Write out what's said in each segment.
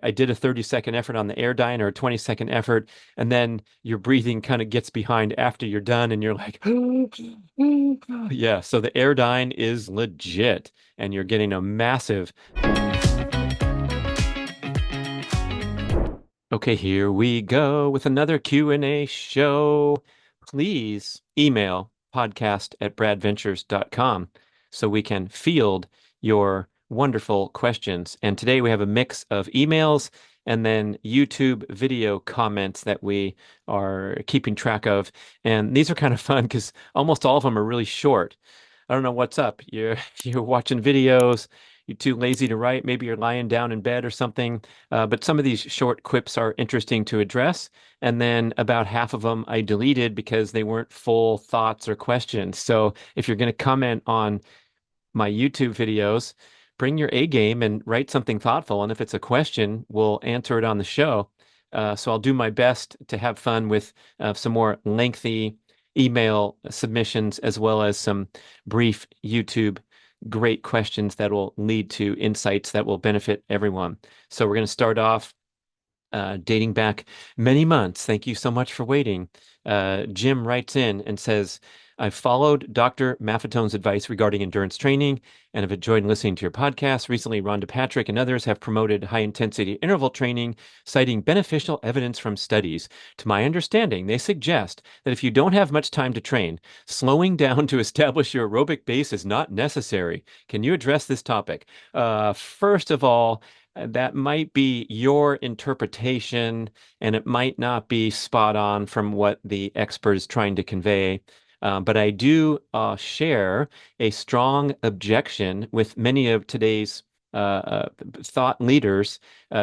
I did a 30-second effort on the AirDyne or a 20-second effort, and then your breathing kind of gets behind after you're done, and you're like, yeah. So the AirDyne is legit, and you're getting a massive. Okay, here we go with another Q&A show. Please email podcast@bradventures.com so we can field your wonderful questions. And today we have a mix of emails and then YouTube video comments that we are keeping track of. And these are kind of fun because almost all of them are really short. I don't know what's up. You're you're watching videos, you're too lazy to write, maybe you're lying down in bed or something. But some of these short quips are interesting to address. And then about half of them I deleted because they weren't full thoughts or questions. So if you're going to comment on my YouTube videos, bring your A game and write something thoughtful. And if it's a question, we'll answer it on the show. So I'll do my best to have fun with some more lengthy email submissions as well as some brief YouTube great questions that will lead to insights that will benefit everyone. So we're going to start off dating back many months. Thank you so much for waiting. Jim writes in and says, I've followed Dr. Maffetone's advice regarding endurance training and have enjoyed listening to your podcast. Recently, Rhonda Patrick and others have promoted high-intensity interval training, citing beneficial evidence from studies. To my understanding, they suggest that if you don't have much time to train, slowing down to establish your aerobic base is not necessary. Can you address this topic? First of all, that might be your interpretation, and it might not be spot on from what the expert is trying to convey. But I do share a strong objection with many of today's thought leaders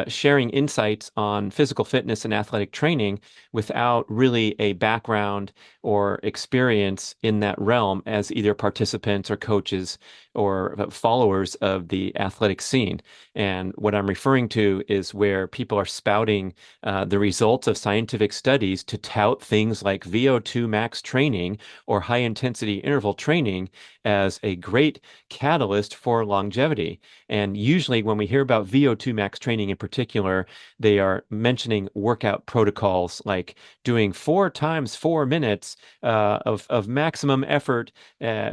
sharing insights on physical fitness and athletic training without really a background or experience in that realm as either participants or coaches or followers of the athletic scene. And what I'm referring to is where people are spouting the results of scientific studies to tout things like VO2 max training or high intensity interval training as a great catalyst for longevity. And usually, when we hear about VO2 max training in particular, they are mentioning workout protocols like doing 4 times 4 minutes of maximum effort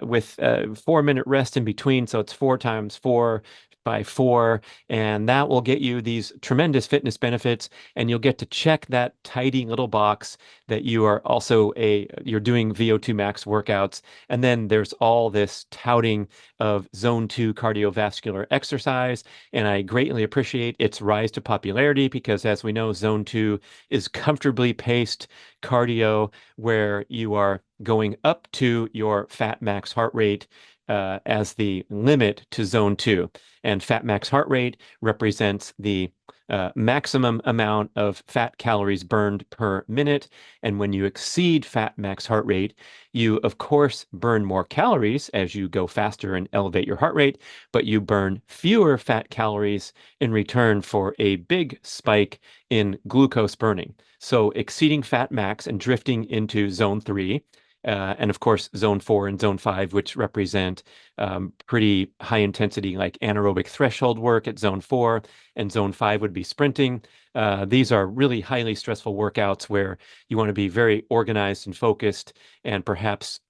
with 4 minute rest in between. So it's 4 times 4 by 4, and that will get you these tremendous fitness benefits. And you'll get to check that tidy little box that you are also you're doing VO2 max workouts. And then there's all this touting of zone 2 cardiovascular exercise. And I greatly appreciate its rise to popularity because, as we know, zone 2 is comfortably paced cardio where you are going up to your fat max heart rate as the limit to zone 2. And fat max heart rate represents the maximum amount of fat calories burned per minute. And when you exceed fat max heart rate, you, of course, burn more calories as you go faster and elevate your heart rate, but you burn fewer fat calories in return for a big spike in glucose burning. So exceeding fat max and drifting into zone 3 and of course, zone 4 and zone 5, which represent pretty high intensity, like anaerobic threshold work at zone 4, and zone 5 would be sprinting. These are really highly stressful workouts where you want to be very organized and focused and perhaps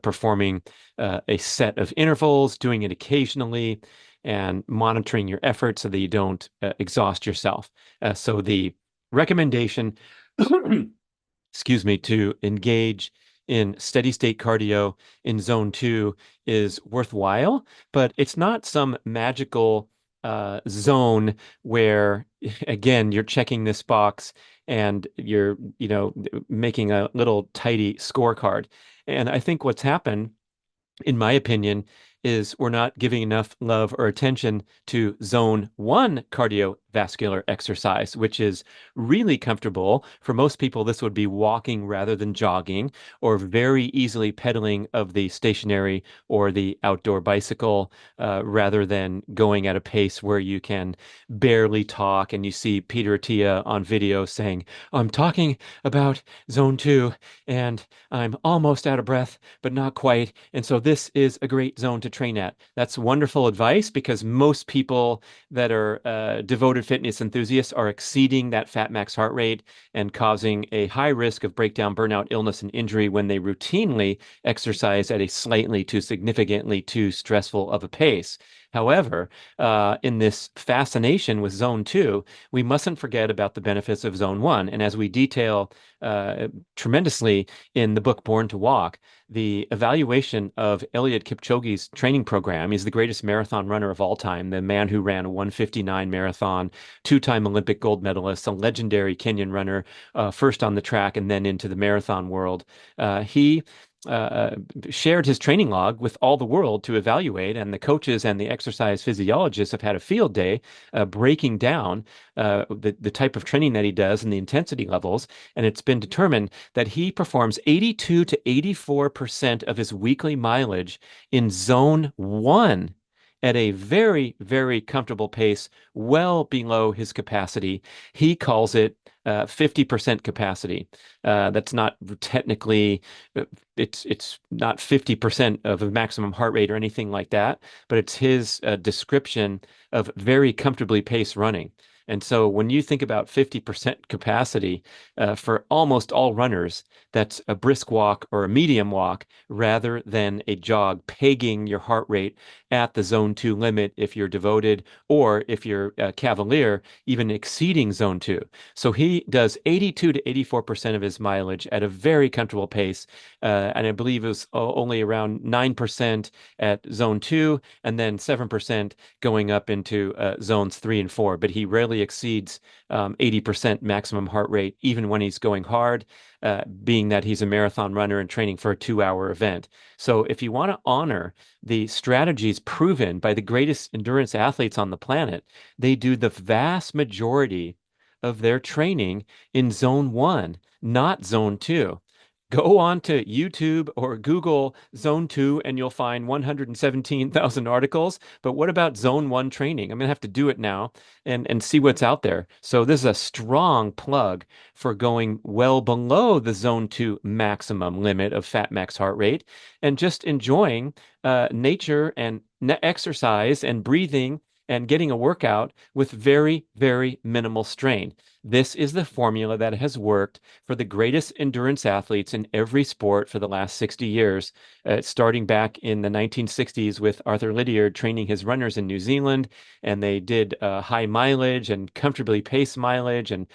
performing a set of intervals, doing it occasionally, and monitoring your effort so that you don't exhaust yourself. So the recommendation, excuse me, to engage in steady state cardio in zone 2 is worthwhile, but it's not some magical zone where, again, you're checking this box and you're, making a little tidy scorecard. And I think what's happened, in my opinion, is we're not giving enough love or attention to zone 1 cardiovascular exercise, which is really comfortable. For most people, this would be walking rather than jogging, or very easily pedaling of the stationary or the outdoor bicycle, rather than going at a pace where you can barely talk. And you see Peter Attia on video saying, I'm talking about zone 2 and I'm almost out of breath, but not quite. And so this is a great zone to train at. That's wonderful advice because most people that are devoted modern fitness enthusiasts are exceeding that fat max heart rate and causing a high risk of breakdown, burnout, illness, and injury when they routinely exercise at a slightly too significantly too stressful of a pace. However, in this fascination with zone two, we mustn't forget about the benefits of zone one. And as we detail tremendously in the book Born to Walk, the evaluation of Eliud Kipchoge's training program. He's the greatest marathon runner of all time, the man who ran a 1:59 marathon, two-time Olympic gold medalist, a legendary Kenyan runner, first on the track and then into the marathon world. He shared his training log with all the world to evaluate, and the coaches and the exercise physiologists have had a field day breaking down the type of training that he does and the intensity levels. And it's been determined that he performs 82 to 84% of his weekly mileage in zone one at a very, very comfortable pace, well below his capacity. He calls it 50% capacity. That's not technically, it's not 50% of a maximum heart rate or anything like that, but it's his description of very comfortably paced running. And so when you think about 50% capacity for almost all runners, that's a brisk walk or a medium walk rather than a jog, pegging your heart rate at the zone two limit if you're devoted, or if you're cavalier, even exceeding zone two. So he does 82 to 84% of his mileage at a very comfortable pace. And I believe it was only around 9% at zone two, and then 7% going up into zones three and four. But he rarely exceeds 80% maximum heart rate, even when he's going hard, being that he's a marathon runner and training for a 2-hour event. So if you want to honor the strategies proven by the greatest endurance athletes on the planet, they do the vast majority of their training in zone one, not zone two. Go on to YouTube or Google Zone 2 and you'll find 117,000 articles. But what about Zone 1 training? I'm going to have to do it now and see what's out there. So this is a strong plug for going well below the Zone 2 maximum limit of fat max heart rate and just enjoying nature and exercise and breathing and getting a workout with very, very minimal strain. This is the formula that has worked for the greatest endurance athletes in every sport for the last 60 years, starting back in the 1960s with Arthur Lydiard training his runners in New Zealand. And they did high mileage and comfortably paced mileage and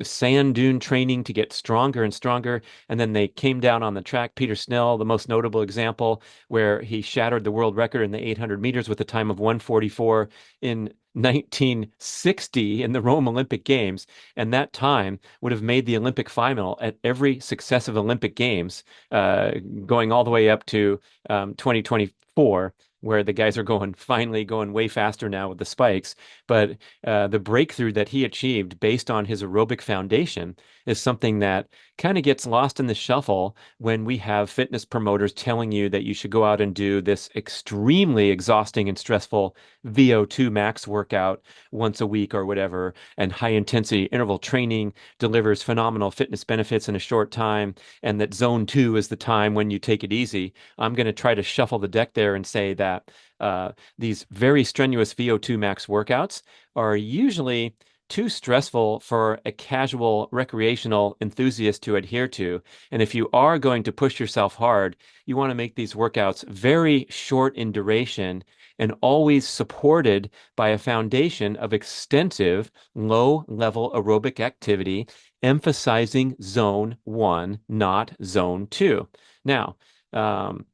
sand dune training to get stronger and stronger. And then they came down on the track. Peter Snell, the most notable example, where he shattered the world record in the 800 meters with a time of 1:44 in 1960 in the Rome Olympic Games, and that time would have made the Olympic final at every successive Olympic Games, going all the way up to 2024, where the guys are finally going way faster now with the spikes. But the breakthrough that he achieved based on his aerobic foundation is something that kind of gets lost in the shuffle when we have fitness promoters telling you that you should go out and do this extremely exhausting and stressful VO2 max workout once a week or whatever, and high intensity interval training delivers phenomenal fitness benefits in a short time, and that zone two is the time when you take it easy. I'm going to try to shuffle the deck there and say that these very strenuous VO2 max workouts are usually too stressful for a casual recreational enthusiast to adhere to. And if you are going to push yourself hard, you want to make these workouts very short in duration and always supported by a foundation of extensive low-level aerobic activity, emphasizing zone one, not zone two. Now, when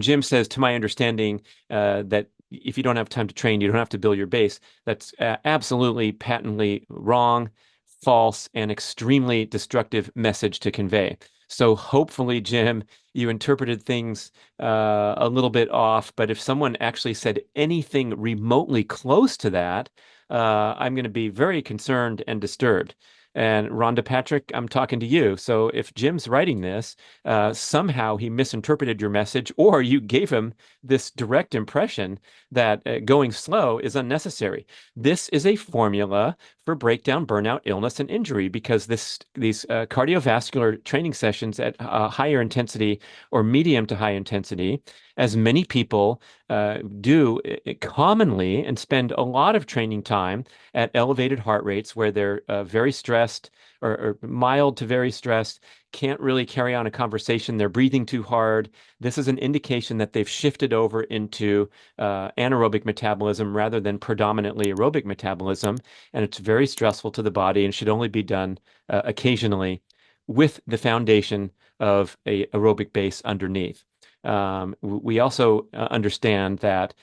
Jim says, to my understanding, that if you don't have time to train, you don't have to build your base, that's absolutely patently wrong, false, and extremely destructive message to convey. So hopefully, Jim, you interpreted things a little bit off, but if someone actually said anything remotely close to that, I'm going to be very concerned and disturbed. And Rhonda Patrick, I'm talking to you. So if Jim's writing this, somehow he misinterpreted your message, or you gave him this direct impression that going slow is unnecessary. This is a formula for breakdown, burnout, illness, and injury, because these cardiovascular training sessions at higher intensity or medium to high intensity as many people do commonly and spend a lot of training time at elevated heart rates where they're very stressed or mild to very stressed, can't really carry on a conversation, they're breathing too hard. This is an indication that they've shifted over into anaerobic metabolism rather than predominantly aerobic metabolism, and it's very stressful to the body and should only be done occasionally with the foundation of a aerobic base underneath. We also understand that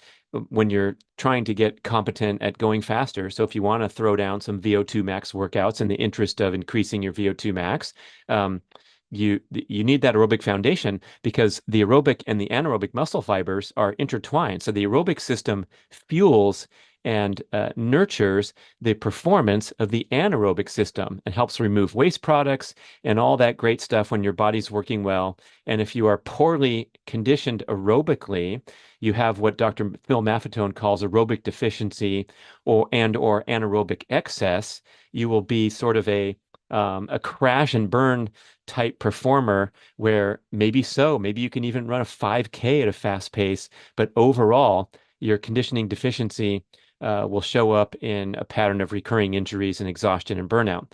when you're trying to get competent at going faster, so if you want to throw down some VO2 max workouts in the interest of increasing your VO2 max, um, you need that aerobic foundation because the aerobic and the anaerobic muscle fibers are intertwined. So the aerobic system fuels and nurtures the performance of the anaerobic system and helps remove waste products and all that great stuff when your body's working well. And if you are poorly conditioned aerobically, you have what Dr. Phil Maffetone calls aerobic deficiency or anaerobic excess. You will be sort of a crash and burn type performer where maybe you can even run a 5K at a fast pace, but overall, your conditioning deficiency will show up in a pattern of recurring injuries and exhaustion and burnout.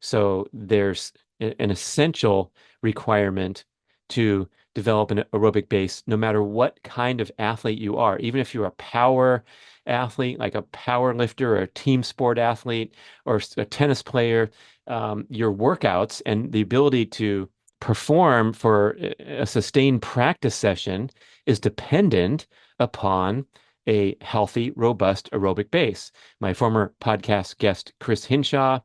So there's an essential requirement to develop an aerobic base, no matter what kind of athlete you are. Even if you're a power athlete, like a power lifter or a team sport athlete or a tennis player, your workouts and the ability to perform for a sustained practice session is dependent upon a healthy, robust aerobic base. My former podcast guest, Chris Hinshaw,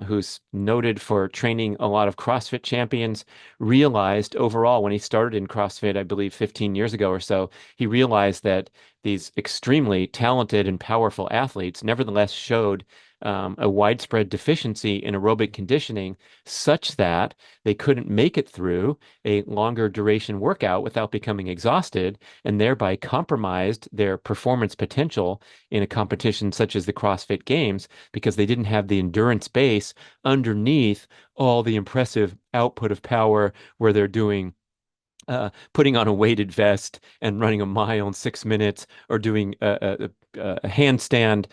who's noted for training a lot of CrossFit champions, realized overall when he started in CrossFit, I believe 15 years ago or so, he realized that these extremely talented and powerful athletes nevertheless showed a widespread deficiency in aerobic conditioning such that they couldn't make it through a longer duration workout without becoming exhausted and thereby compromised their performance potential in a competition such as the CrossFit Games because they didn't have the endurance base underneath all the impressive output of power where they're doing putting on a weighted vest and running a mile in 6 minutes, or doing a handstand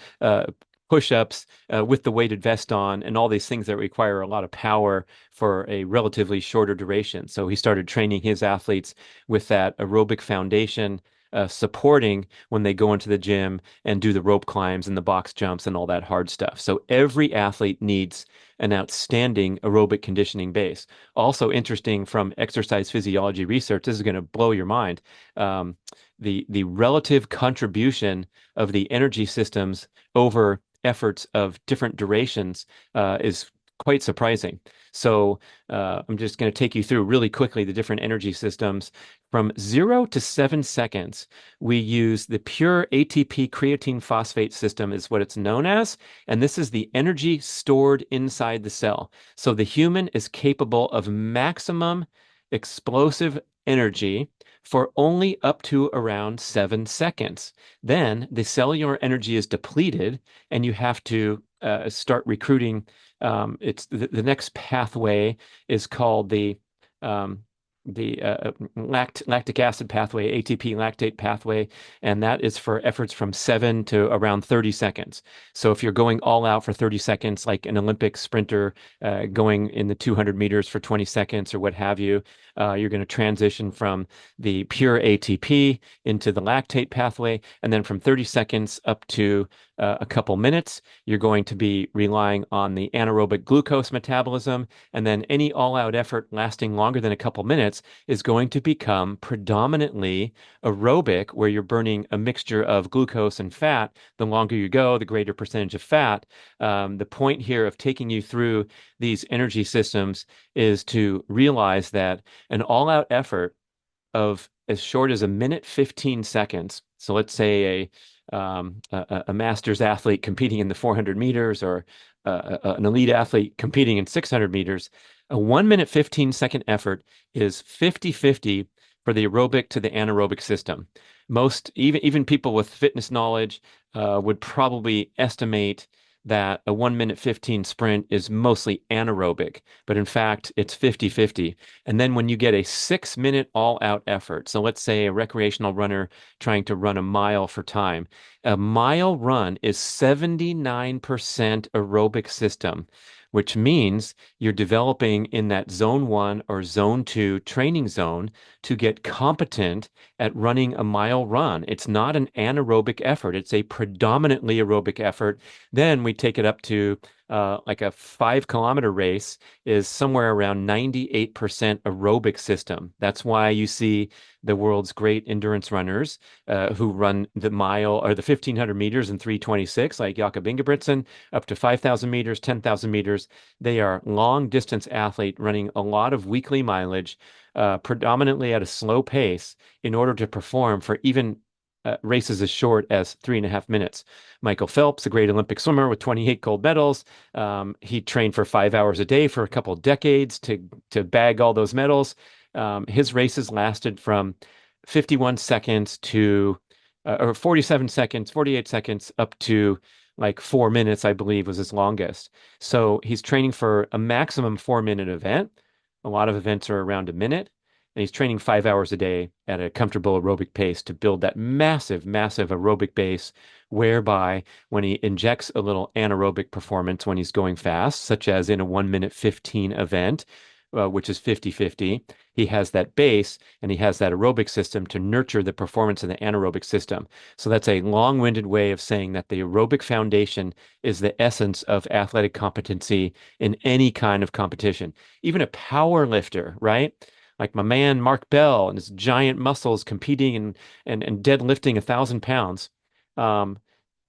push-ups with the weighted vest on, and all these things that require a lot of power for a relatively shorter duration. So he started training his athletes with that aerobic foundation. Supporting when they go into the gym and do the rope climbs and the box jumps and all that hard stuff. So every athlete needs an outstanding aerobic conditioning base. Also interesting from exercise physiology research, this is going to blow your mind. The relative contribution of the energy systems over efforts of different durations is quite surprising. So I'm just going to take you through really quickly the different energy systems. From 0 to 7 seconds, we use the pure ATP creatine phosphate system is what it's known as. And this is the energy stored inside the cell. So the human is capable of maximum explosive energy for only up to around 7 seconds. Then the cellular energy is depleted, and you have to start recruiting. It's the next pathway is called the lactic acid pathway, ATP lactate pathway, and that is for efforts from 7 to around 30 seconds. So if you're going all out for 30 seconds, like an Olympic sprinter going in the 200 meters for 20 seconds or what have you, you're going to transition from the pure ATP into the lactate pathway, and then from 30 seconds up to a couple minutes, you're going to be relying on the anaerobic glucose metabolism, and then any all-out effort lasting longer than a couple minutes is going to become predominantly aerobic, where you're burning a mixture of glucose and fat. The longer you go, the greater percentage of fat. The point here of taking you through these energy systems is to realize that an all-out effort of as short as a minute 15 seconds. So let's say a masters athlete competing in the 400 meters, or an elite athlete competing in 600 meters, a 1 minute 15-second effort is 50-50 for the aerobic to the anaerobic system. Most, even people with fitness knowledge would probably estimate that a 1 minute 15 sprint is mostly anaerobic, but in fact, it's 50-50. And then when you get a 6 minute all out effort, so let's say a recreational runner trying to run a mile for time, a mile run is 79% aerobic system, which means you're developing in that zone one or zone two training zone to get competent at running a mile run. It's not an anaerobic effort, it's a predominantly aerobic effort. Then we take it up to like a 5 kilometer race is somewhere around 98% aerobic system. That's why you see the world's great endurance runners who run the mile or the 1500 meters in 3:26, like Jakob Ingebrigtsen, up to 5,000 meters, 10,000 meters. They are long distance athlete running a lot of weekly mileage, predominantly at a slow pace in order to perform for even races as short as 3.5 minutes. Michael Phelps, a great Olympic swimmer with 28 gold medals, he trained for 5 hours a day for a couple of decades to bag all those medals. His races lasted from 51 seconds to or 47 seconds, 48 seconds up to like 4 minutes, I believe, was his longest. So he's training for a maximum 4 minute event. A lot of events are around a minute. And he's training 5 hours a day at a comfortable aerobic pace to build that massive, massive aerobic base, whereby when he injects a little anaerobic performance when he's going fast, such as in a 1 minute 15 event, which is 50-50, he has that base and he has that aerobic system to nurture the performance of the anaerobic system. So that's a long-winded way of saying that the aerobic foundation is the essence of athletic competency in any kind of competition. Even a power lifter, right? Like my man Mark Bell and his giant muscles competing and deadlifting 1,000 pounds. Um,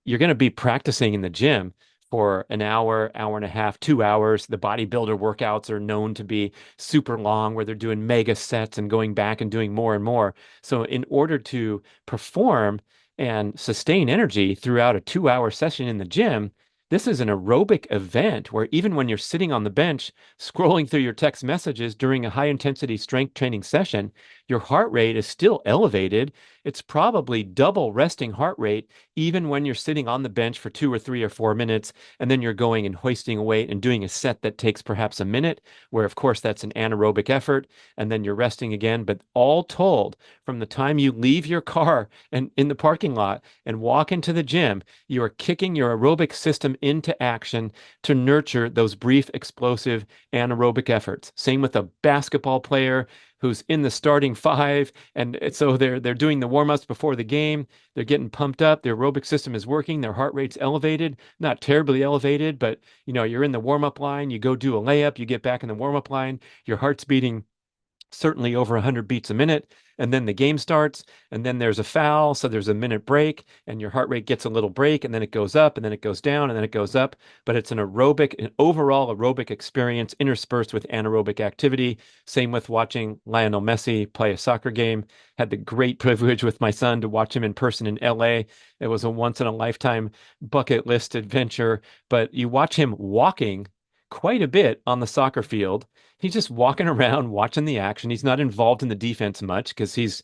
you're going to be practicing in the gym for an hour, hour and a half, 2 hours. The bodybuilder workouts are known to be super long, where they're doing mega sets and going back and doing more and more. So, in order to perform and sustain energy throughout a 2 hour session in the gym, this is an aerobic event where even when you're sitting on the bench scrolling through your text messages during a high intensity strength training session, your heart rate is still elevated. It's probably double resting heart rate even when you're sitting on the bench for 2 or 3 or 4 minutes, and then you're going and hoisting a weight and doing a set that takes perhaps a minute, where of course that's an anaerobic effort, and then you're resting again. But all told, from the time you leave your car and in the parking lot and walk into the gym, you are kicking your aerobic system into action to nurture those brief, explosive anaerobic efforts. Same with a basketball player who's in the starting five, and so they're doing the warm-ups before the game. They're getting pumped up. Their aerobic system is working. Their heart rate's elevated, not terribly elevated, but you're in the warm-up line. You go do a layup. You get back in the warm-up line. Your heart's beating certainly over 100 beats a minute. And then the game starts, and then there's a foul. So there's a minute break, and your heart rate gets a little break, and then it goes up, and then it goes down, and then it goes up. But it's an overall aerobic experience interspersed with anaerobic activity. Same with watching Lionel Messi play a soccer game. Had the great privilege with my son to watch him in person in LA. It was a once in a lifetime bucket list adventure. But you watch him walking quite a bit on the soccer field. He's just walking around watching the action. He's not involved in the defense much because he's,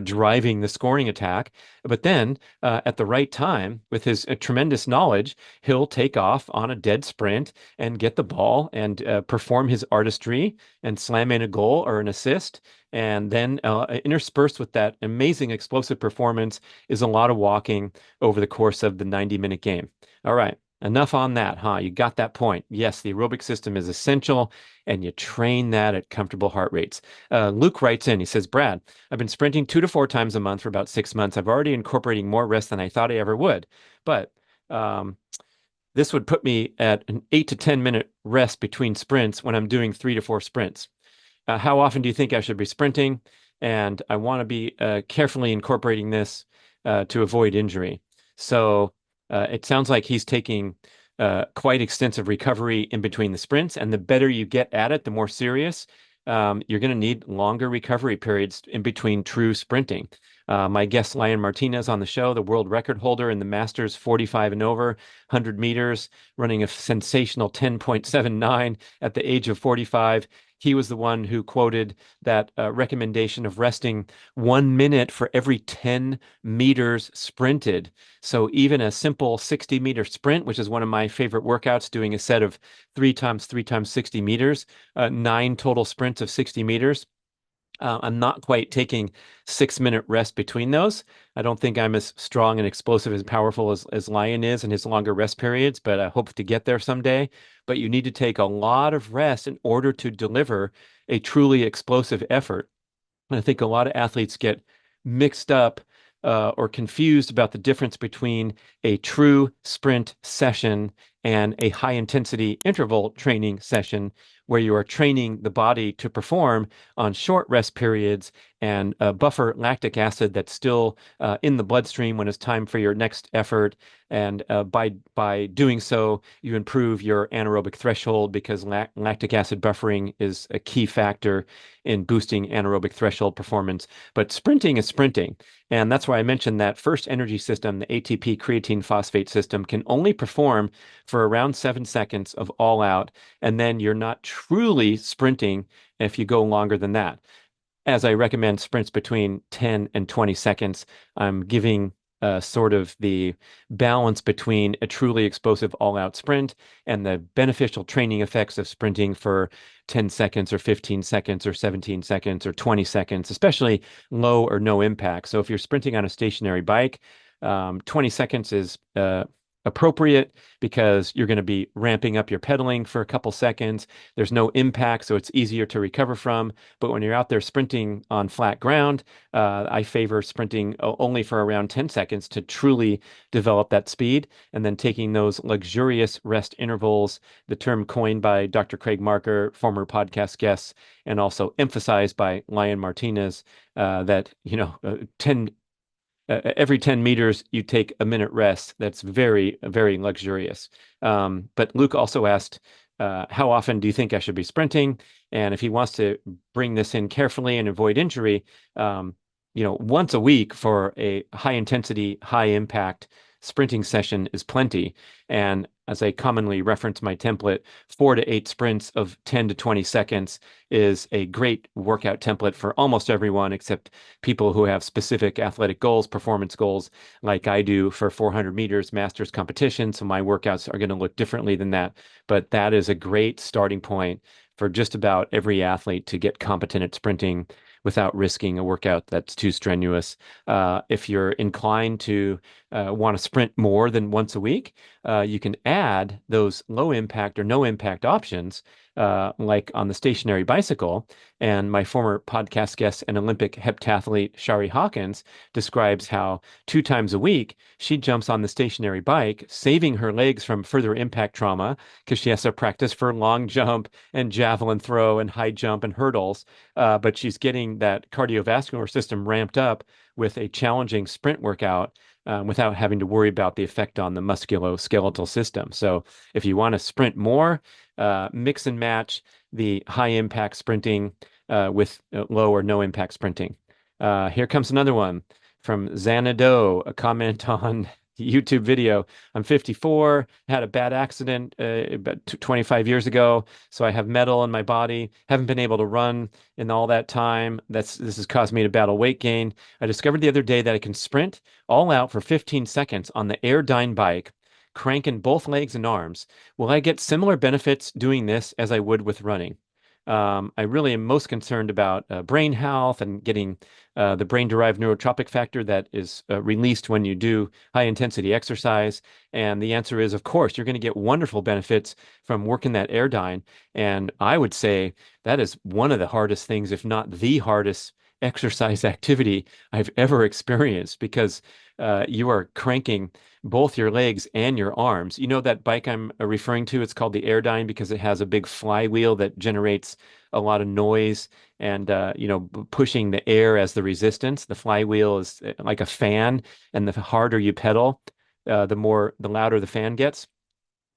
driving the scoring attack. But then at the right time, with his tremendous knowledge, he'll take off on a dead sprint and get the ball and perform his artistry and slam in a goal or an assist. And then interspersed with that amazing explosive performance is a lot of walking over the course of the 90-minute game. All right. Enough on that, huh? You got that point. Yes, the aerobic system is essential, and you train that at comfortable heart rates. Luke writes in, he says, Brad, I've been sprinting 2 to 4 times a month for about 6 months. I've already incorporating more rest than I thought I ever would. But um, this would put me at an 8 to 10 minute rest between sprints when I'm doing 3 to 4 sprints. How often do you think I should be sprinting? And I want to be carefully incorporating this to avoid injury. So it sounds like he's taking quite extensive recovery in between the sprints. And the better you get at it, the more serious, you're going to need longer recovery periods in between true sprinting. My guest, Lion Martinez, on the show, the world record holder in the Masters 45 and over, 100 meters, running a sensational 10.79 at the age of 45. he was the one who quoted that recommendation of resting 1 minute for every 10 meters sprinted. So even a simple 60-meter sprint, which is one of my favorite workouts, doing a set of 3 times 60 meters, 9 total sprints of 60 meters. I'm not quite taking 6 minute rest between those. I don't think I'm as strong and explosive and powerful as Lion is in his longer rest periods, but I hope to get there someday. But you need to take a lot of rest in order to deliver a truly explosive effort. And I think a lot of athletes get mixed up or confused about the difference between a true sprint session and a high intensity interval training session where you are training the body to perform on short rest periods and buffer lactic acid that's still in the bloodstream when it's time for your next effort. And by doing so, you improve your anaerobic threshold because lactic acid buffering is a key factor in boosting anaerobic threshold performance. But sprinting is sprinting. And that's why I mentioned that first energy system, the ATP creatine phosphate system, can only perform for around 7 seconds of all out. And then you're not truly sprinting if you go longer than that. As I recommend sprints between 10 and 20 seconds, I'm giving sort of the balance between a truly explosive all-out sprint and the beneficial training effects of sprinting for 10 seconds or 15 seconds or 17 seconds or 20 seconds, especially low or no impact. So if you're sprinting on a stationary bike, 20 seconds is appropriate because you're going to be ramping up your pedaling for a couple seconds. There's no impact, so it's easier to recover from. But when you're out there sprinting on flat ground, I favor sprinting only for around 10 seconds to truly develop that speed, and then taking those luxurious rest intervals, the term coined by Dr. Craig Marker, former podcast guest, and also emphasized by Lion Martinez, that 10 every 10 meters, you take a minute rest. That's very, very luxurious. But Luke also asked, how often do you think I should be sprinting? And if he wants to bring this in carefully and avoid injury, once a week for a high intensity, high impact sprinting session is plenty. And as I commonly reference my template, 4 to 8 sprints of 10 to 20 seconds is a great workout template for almost everyone, except people who have specific athletic goals, performance goals, like I do for 400 meters masters competition. So my workouts are going to look differently than that. But that is a great starting point for just about every athlete to get competent at sprinting without risking a workout that's too strenuous. If you're inclined to want to sprint more than once a week, you can add those low impact or no impact options, like on the stationary bicycle. And my former podcast guest and Olympic heptathlete, Shari Hawkins, describes how 2 times a week she jumps on the stationary bike, saving her legs from further impact trauma because she has to practice for long jump and javelin throw and high jump and hurdles. But she's getting that cardiovascular system ramped up with a challenging sprint workout without having to worry about the effect on the musculoskeletal system. So if you want to sprint more, mix and match the high impact sprinting with low or no impact sprinting. Here comes another one from Zanado, a comment on YouTube video. I'm 54, had a bad accident about 25 years ago, so I have metal in my body. Haven't been able to run in all that time. This has caused me to battle weight gain. I discovered the other day that I can sprint all out for 15 seconds on the AirDyne bike, cranking both legs and arms. Will I get similar benefits doing this as I would with running? I really am most concerned about brain health and getting the brain-derived neurotropic factor that is released when you do high-intensity exercise. And the answer is, of course, you're going to get wonderful benefits from working that AirDyne. And I would say that is one of the hardest things, if not the hardest exercise activity I've ever experienced, because you are cranking both your legs and your arms. You know that bike I'm referring to? It's called the AirDyne because it has a big flywheel that generates a lot of noise and pushing the air as the resistance. The flywheel is like a fan, and the harder you pedal, the louder the fan gets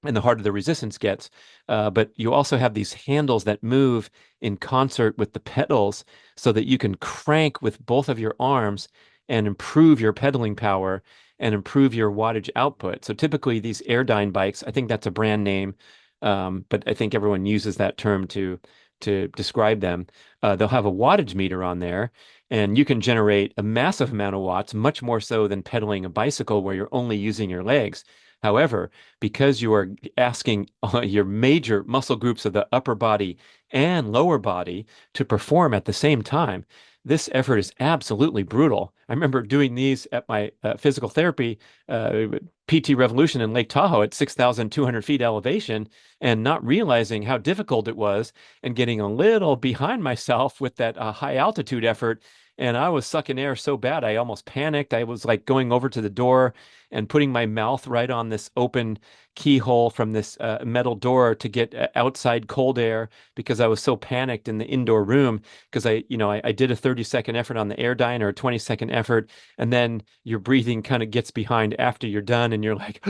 and the harder the resistance gets. But you also have these handles that move in concert with the pedals so that you can crank with both of your arms and improve your pedaling power and improve your wattage output. So typically these AirDyne bikes, I think that's a brand name, but I think everyone uses that term to to describe them. They'll have a wattage meter on there, and you can generate a massive amount of watts, much more so than pedaling a bicycle where you're only using your legs. However, because you are asking your major muscle groups of the upper body and lower body to perform at the same time, this effort is absolutely brutal. I remember doing these at my physical therapy PT Revolution in Lake Tahoe at 6,200 feet elevation and not realizing how difficult it was and getting a little behind myself with that high altitude effort. And I was sucking air so bad, I almost panicked. I was like going over to the door and putting my mouth right on this open keyhole from this metal door to get outside cold air because I was so panicked in the indoor room because I did a 30-second effort on the AirDyne or a 20-second effort, and then your breathing kind of gets behind after you're done and you're like,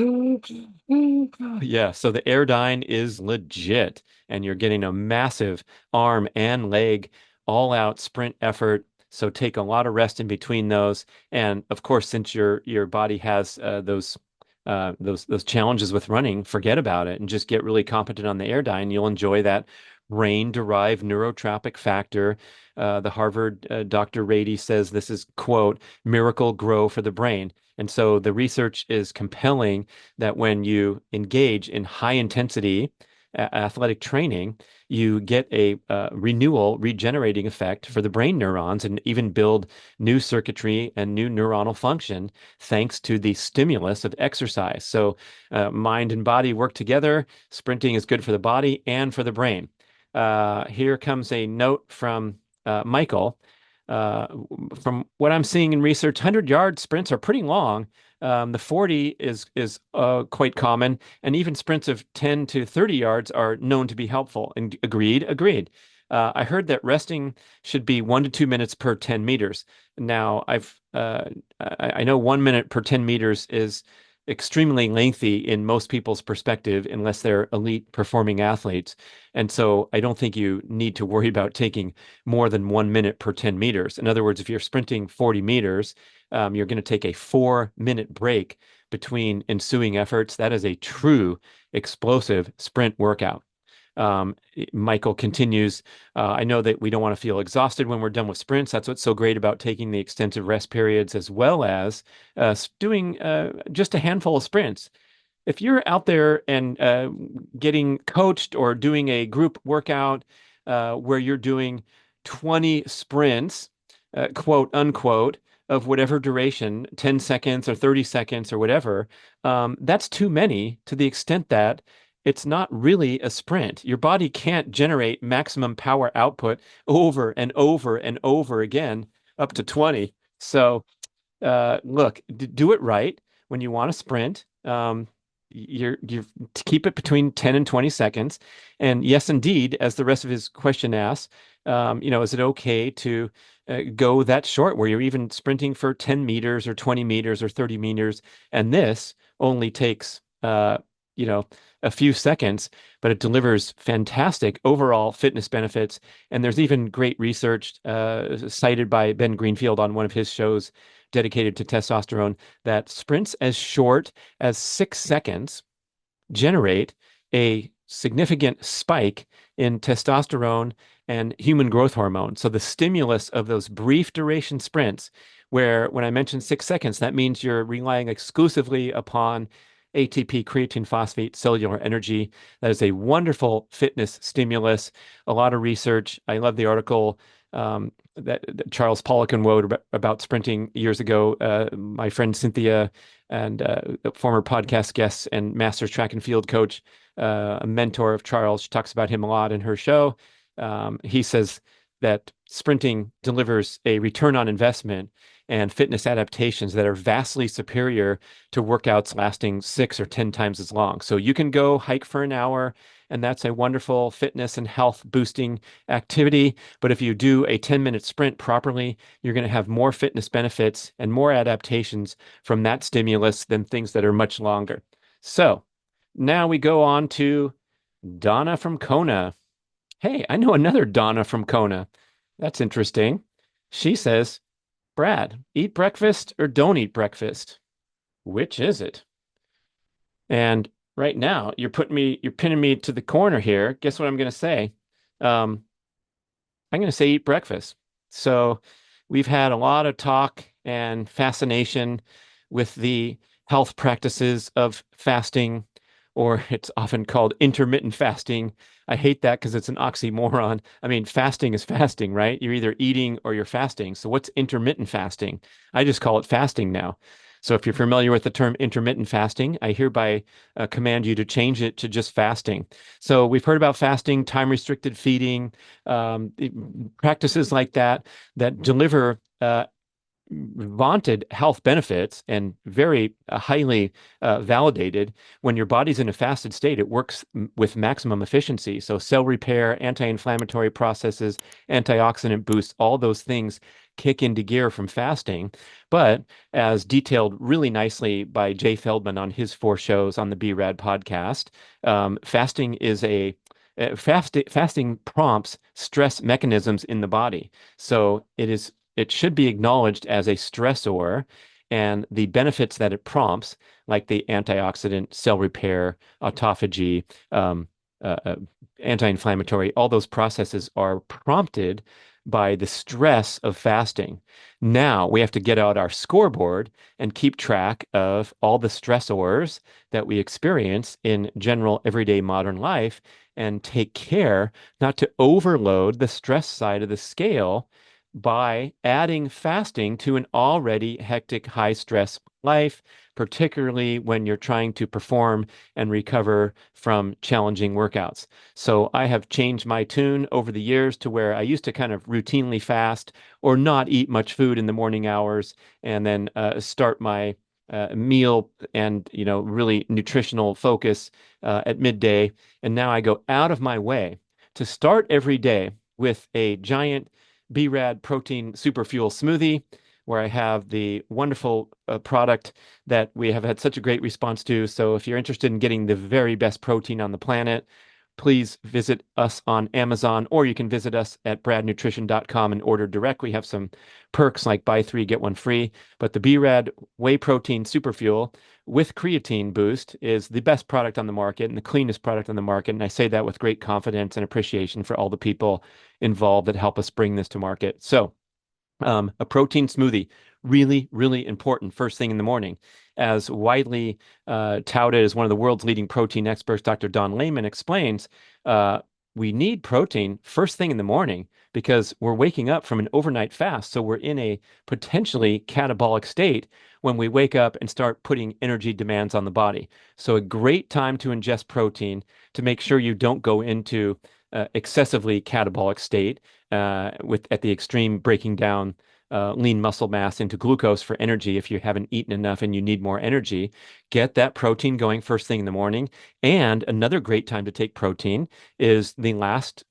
yeah. So the AirDyne is legit, and you're getting a massive arm and leg all out sprint effort. So take a lot of rest in between those. And of course, since your body has those challenges with running, forget about it and just get really competent on the AirDyne. You'll enjoy that brain-derived neurotropic factor. The Harvard Dr. Rady says this is, quote, miracle grow for the brain. And so the research is compelling that when you engage in high intensity athletic training, you get a renewal, regenerating effect for the brain neurons and even build new circuitry and new neuronal function thanks to the stimulus of exercise. So mind and body work together. Sprinting is good for the body and for the brain. Here comes a note from Michael. Uh, from what I'm seeing in research, 100-yard sprints are pretty long. The 40 is quite common, and even sprints of 10 to 30 yards are known to be helpful. And agreed. I heard that resting should be 1 to 2 minutes per 10 meters. Now, I know 1 minute per 10 meters is extremely lengthy in most people's perspective, unless they're elite performing athletes. And so I don't think you need to worry about taking more than 1 minute per 10 meters. In other words, if you're sprinting 40 meters, you're going to take a 4 minute break between ensuing efforts. That is a true explosive sprint workout. Michael continues, I know that we don't want to feel exhausted when we're done with sprints. That's what's so great about taking the extensive rest periods as well as doing just a handful of sprints. If you're out there and getting coached or doing a group workout where you're doing 20 sprints, quote unquote, of whatever duration, 10 seconds or 30 seconds or whatever, that's too many to the extent that it's not really a sprint. Your body can't generate maximum power output over and over and over again up to 20. So look, do it right when you want to sprint. You're to keep it between 10 and 20 seconds. And yes, indeed, as the rest of his question asks, is it okay to go that short where you're even sprinting for 10 meters or 20 meters or 30 meters? And this only takes, you know, a few seconds, but it delivers fantastic overall fitness benefits. And there's even great research cited by Ben Greenfield on one of his shows dedicated to testosterone that sprints as short as 6 seconds generate a significant spike in testosterone and human growth hormone. So the stimulus of those brief duration sprints, where when I mentioned 6 seconds, that means you're relying exclusively upon ATP, creatine phosphate, cellular energy. That is a wonderful fitness stimulus. A lot of research. I love the article that Charles Poliquin wrote about sprinting years ago. My friend Cynthia and former podcast guest and Masters track and field coach, a mentor of Charles. She talks about him a lot in her show. He says that sprinting delivers a return on investment and fitness adaptations that are vastly superior to workouts lasting 6 or 10 times as long. So you can go hike for an hour, and that's a wonderful fitness and health boosting activity. But if you do a 10-minute sprint properly, you're going to have more fitness benefits and more adaptations from that stimulus than things that are much longer. So now we go on to Donna from Kona. Hey, I know another Donna from Kona. That's interesting. She says, Brad, eat breakfast or don't eat breakfast? Which is it? And right now, you're pinning me to the corner here. Guess what I'm going to say? I'm going to say eat breakfast. So we've had a lot of talk and fascination with the health practices of fasting, or it's often called intermittent fasting. I hate that because it's an oxymoron. I mean, fasting is fasting, right? You're either eating or you're fasting. So what's intermittent fasting? I just call it fasting now. So if you're familiar with the term intermittent fasting, I hereby command you to change it to just fasting. So we've heard about fasting, time restricted feeding, um, practices like that that deliver vaunted health benefits and very highly validated. When your body's in a fasted state, it works with maximum efficiency. So cell repair, anti-inflammatory processes, antioxidant boosts, all those things kick into gear from fasting. But as detailed really nicely by Jay Feldman on his 4 shows on the B.rad podcast, fasting is a fasting prompts stress mechanisms in the body. So it should be acknowledged as a stressor, and the benefits that it prompts, like the antioxidant, cell repair, autophagy, um, uh, uh, anti-inflammatory, all those processes are prompted by the stress of fasting. Now we have to get out our scoreboard and keep track of all the stressors that we experience in general everyday modern life and take care not to overload the stress side of the scale by adding fasting to an already hectic, high stress life, particularly when you're trying to perform and recover from challenging workouts. So I have changed my tune over the years to where I used to kind of routinely fast or not eat much food in the morning hours and then start my meal and really nutritional focus at midday. And now I go out of my way to start every day with a giant B.rad protein super fuel smoothie, where I have the wonderful product that we have had such a great response to. So if you're interested in getting the very best protein on the planet, please visit us on Amazon, or you can visit us at bradnutrition.com and order direct. We have some perks like buy three, get one free. But the B.rad whey protein super fuel with creatine boost is the best product on the market and the cleanest product on the market. And I say that with great confidence and appreciation for all the people involved that help us bring this to market. So, a protein smoothie, really, really important first thing in the morning. As widely touted as one of the world's leading protein experts, Dr. Don Layman explains, uh, we need protein first thing in the morning because we're waking up from an overnight fast. So we're in a potentially catabolic state when we wake up and start putting energy demands on the body. So a great time to ingest protein to make sure you don't go into excessively catabolic state with at the extreme breaking down lean muscle mass into glucose for energy if you haven't eaten enough and you need more energy. Get that protein going first thing in the morning. And another great time to take protein is the last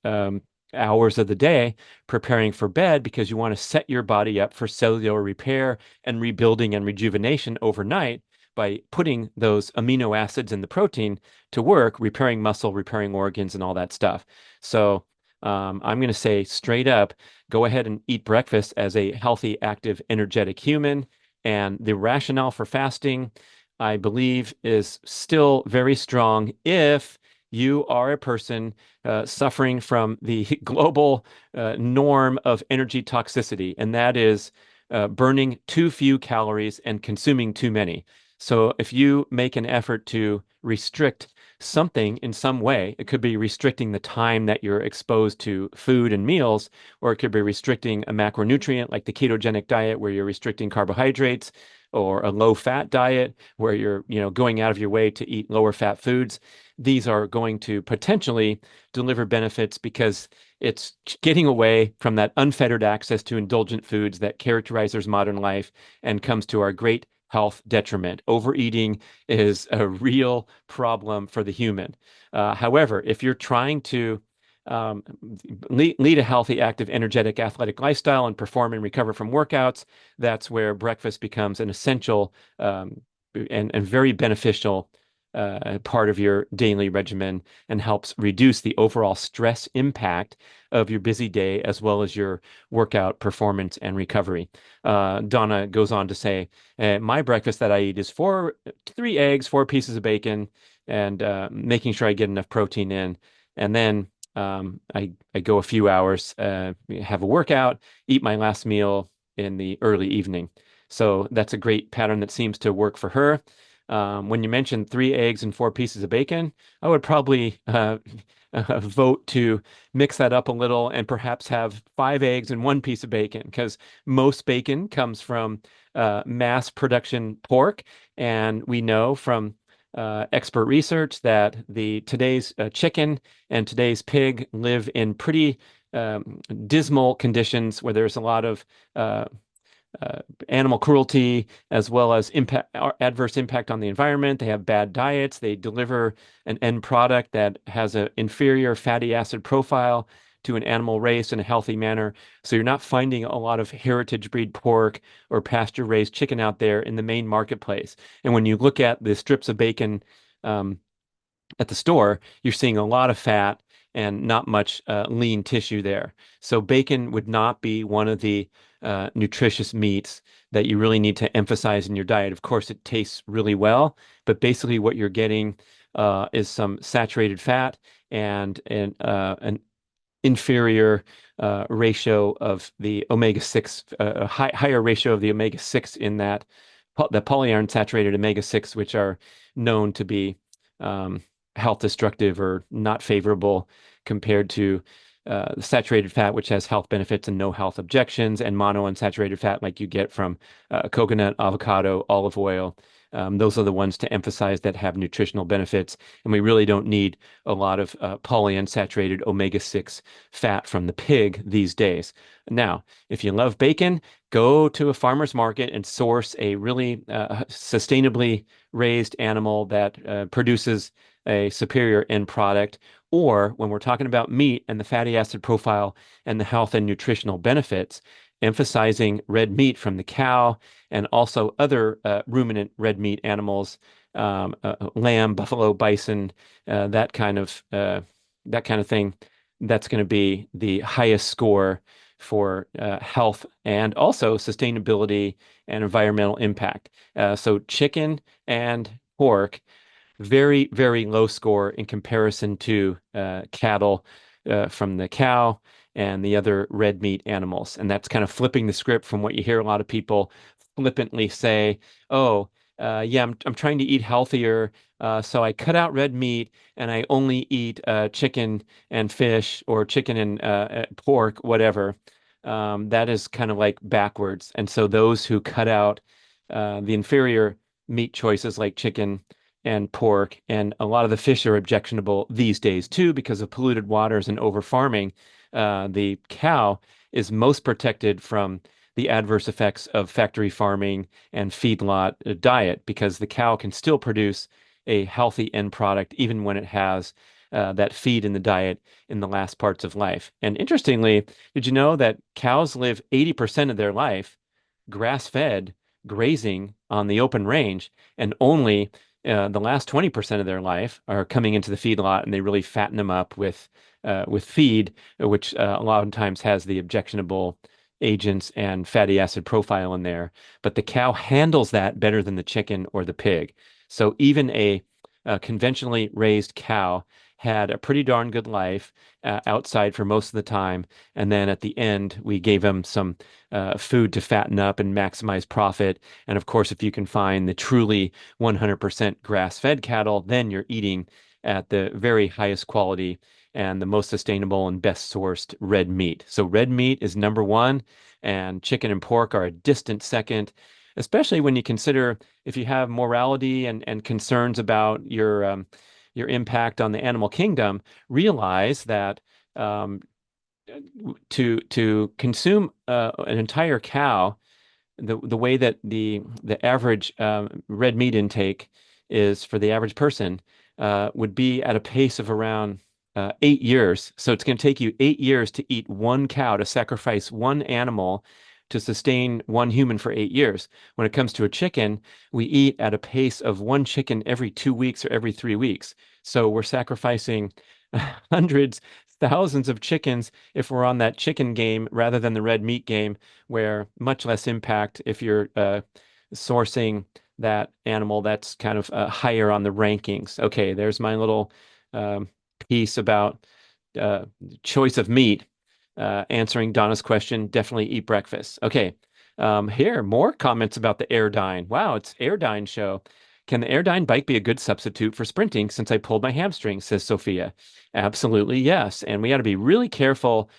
hours of the day preparing for bed because you want to set your body up for cellular repair and rebuilding and rejuvenation overnight by putting those amino acids in the protein to work, repairing muscle, repairing organs, and all that stuff. So I'm going to say straight up, go ahead and eat breakfast as a healthy, active, energetic human. And the rationale for fasting, I believe, is still very strong if you are a person suffering from the global norm of energy toxicity, and that is burning too few calories and consuming too many. So if you make an effort to restrict something in some way. It could be restricting the time that you're exposed to food and meals, or it could be restricting a macronutrient like the ketogenic diet where you're restricting carbohydrates, or a low fat diet where you're, going out of your way to eat lower fat foods. These are going to potentially deliver benefits because it's getting away from that unfettered access to indulgent foods that characterizes modern life and comes to our great health detriment. Overeating is a real problem for the human. However, if you're trying to um, lead a healthy, active, energetic, athletic lifestyle and perform and recover from workouts, that's where breakfast becomes an essential and very beneficial part of your daily regimen and helps reduce the overall stress impact of your busy day as well as your workout performance and recovery. Donna goes on to say, my breakfast that I eat is 3 eggs, 4 pieces of bacon, and making sure I get enough protein in. And then I go a few hours, have a workout, eat my last meal in the early evening. So that's a great pattern that seems to work for her. When you mentioned 3 eggs and 4 pieces of bacon, I would probably vote to mix that up a little and perhaps have 5 eggs and 1 piece of bacon, because most bacon comes from mass production pork, and we know from expert research that the today's chicken and today's pig live in pretty dismal conditions where there's a lot of uh, animal cruelty as well as impact, adverse impact on the environment. They have bad diets. They deliver an end product that has an inferior fatty acid profile to an animal raised in a healthy manner. So you're not finding a lot of heritage breed pork or pasture raised chicken out there in the main marketplace. And when you look at the strips of bacon um, at the store, you're seeing a lot of fat and not much lean tissue there. So bacon would not be one of the nutritious meats that you really need to emphasize in your diet. Of course, it tastes really well, but basically what you're getting is some saturated fat and an inferior ratio of the omega-6, a higher ratio of the omega-6 in that the polyunsaturated omega-6, which are known to be um, health destructive or not favorable compared to the saturated fat, which has health benefits and no health objections, and monounsaturated fat like you get from coconut, avocado, olive oil. Those are the ones to emphasize that have nutritional benefits, and we really don't need a lot of polyunsaturated omega-6 fat from the pig these days. Now, if you love bacon, go to a farmer's market and source a really sustainably raised animal that produces a superior end product. Or when we're talking about meat and the fatty acid profile and the health and nutritional benefits, emphasizing red meat from the cow and also other ruminant red meat animals, lamb, buffalo, bison, that kind of thing. That's going to be the highest score for health and also sustainability and environmental impact. So chicken and pork, very, very low score in comparison to cattle from the cow and the other red meat animals. And that's kind of flipping the script from what you hear a lot of people flippantly say, oh, yeah, I'm trying to eat healthier. So I cut out red meat and I only eat chicken and fish or chicken and pork, whatever. That is kind of like backwards. And so those who cut out the inferior meat choices like chicken and pork, and a lot of the fish are objectionable these days too because of polluted waters and over farming. The cow is most protected from the adverse effects of factory farming and feedlot diet because the cow can still produce a healthy end product even when it has that feed in the diet in the last parts of life. And interestingly, did you know that cows live 80% of their life grass-fed, grazing on the open range, and only the last 20% of their life are coming into the feedlot and they really fatten them up with feed, which a lot of times has the objectionable agents and fatty acid profile in there. But the cow handles that better than the chicken or the pig. So even a conventionally raised cow had a pretty darn good life outside for most of the time. And then at the end, we gave them some food to fatten up and maximize profit. And of course, if you can find the truly 100% grass-fed cattle, then you're eating at the very highest quality and the most sustainable and best sourced red meat. So red meat is number one, and chicken and pork are a distant second, especially when you consider if you have morality and concerns about your impact on the animal kingdom, realize that um, to consume an entire cow, the way that the average red meat intake is for the average person would be at a pace of around 8 years. So it's going to take you 8 years to eat one cow, to sacrifice one animal to sustain one human for 8 years. When it comes to a chicken, we eat at a pace of one chicken every 2 weeks or every 3 weeks. So we're sacrificing hundreds, thousands of chickens if we're on that chicken game rather than the red meat game, where much less impact if you're sourcing that animal that's kind of higher on the rankings. Okay, there's my little um, piece about uh, choice of meat, answering Donna's question, definitely eat breakfast. Okay. Here, more comments about the AirDyne. Wow, it's AirDyne show. Can the AirDyne bike be a good substitute for sprinting since I pulled my hamstring, says Sophia. Absolutely, yes. And we got to be really careful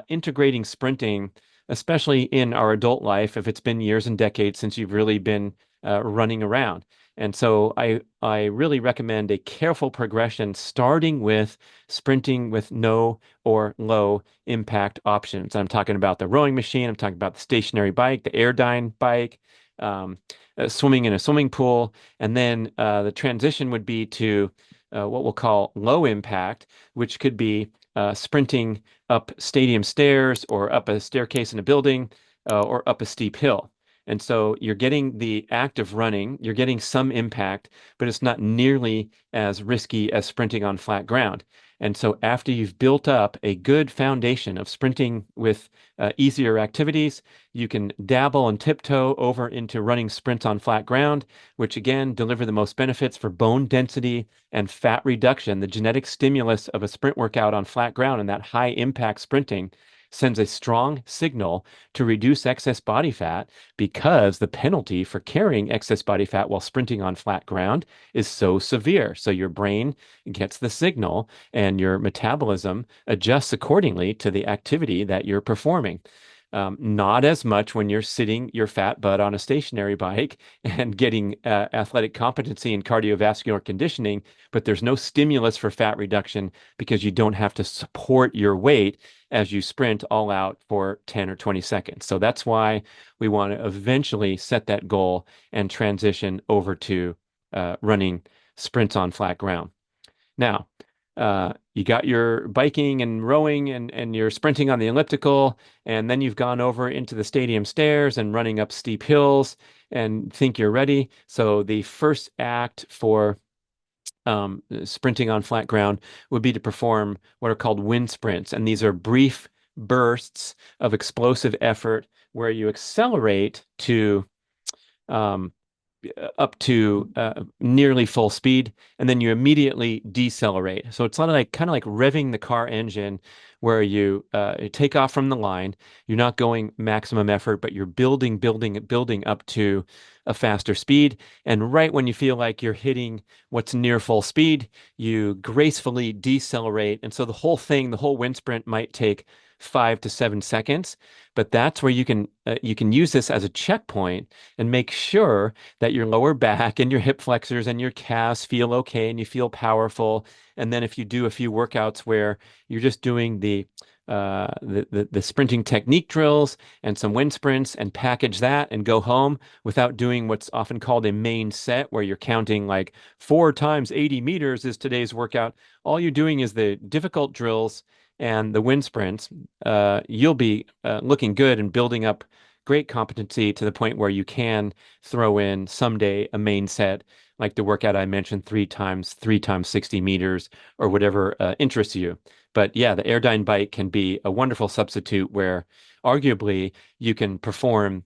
integrating sprinting, especially in our adult life, if it's been years and decades since you've really been running around. And so I really recommend a careful progression, starting with sprinting with no or low impact options. I'm talking about the rowing machine. I'm talking about the stationary bike, the AirDyne bike, um, swimming in a swimming pool, and then the transition would be to what we'll call low impact, which could be sprinting up stadium stairs or up a staircase in a building or up a steep hill. And so you're getting the act of running, you're getting some impact, but it's not nearly as risky as sprinting on flat ground. And so after you've built up a good foundation of sprinting with easier activities, you can dabble and tiptoe over into running sprints on flat ground, which again deliver the most benefits for bone density and fat reduction. The genetic stimulus of a sprint workout on flat ground and that high impact sprinting sends a strong signal to reduce excess body fat because the penalty for carrying excess body fat while sprinting on flat ground is so severe. So your brain gets the signal and your metabolism adjusts accordingly to the activity that you're performing. Not as much when you're sitting your fat butt on a stationary bike and getting athletic competency and cardiovascular conditioning, but there's no stimulus for fat reduction because you don't have to support your weight as you sprint all out for 10 or 20 seconds. So that's why we want to eventually set that goal and transition over to running sprints on flat ground. Now, you got your biking and rowing and you're sprinting on the elliptical, and then you've gone over into the stadium stairs and running up steep hills and think you're ready. So the first act for sprinting on flat ground would be to perform what are called wind sprints. And these are brief bursts of explosive effort where you accelerate to um, up to nearly full speed, and then you immediately decelerate. So it's not like kind of like revving the car engine, where you take off from the line. You're not going maximum effort, but you're building up to a faster speed. And right when you feel like you're hitting what's near full speed, you gracefully decelerate. And so the whole thing, the whole wind sprint might take 5 to 7 seconds, but that's where you can use this as a checkpoint and make sure that your lower back and your hip flexors and your calves feel okay and you feel powerful. And then if you do a few workouts where you're just doing the sprinting technique drills and some wind sprints and package that and go home without doing what's often called a main set, where you're counting like 4 times 80 meters is today's workout. All you're doing is the difficult drills and the wind sprints. You'll be looking good and building up great competency to the point where you can throw in someday a main set, like the workout I mentioned, 3 times 60 meters or whatever interests you. But yeah, the AirDyne bike can be a wonderful substitute where arguably you can perform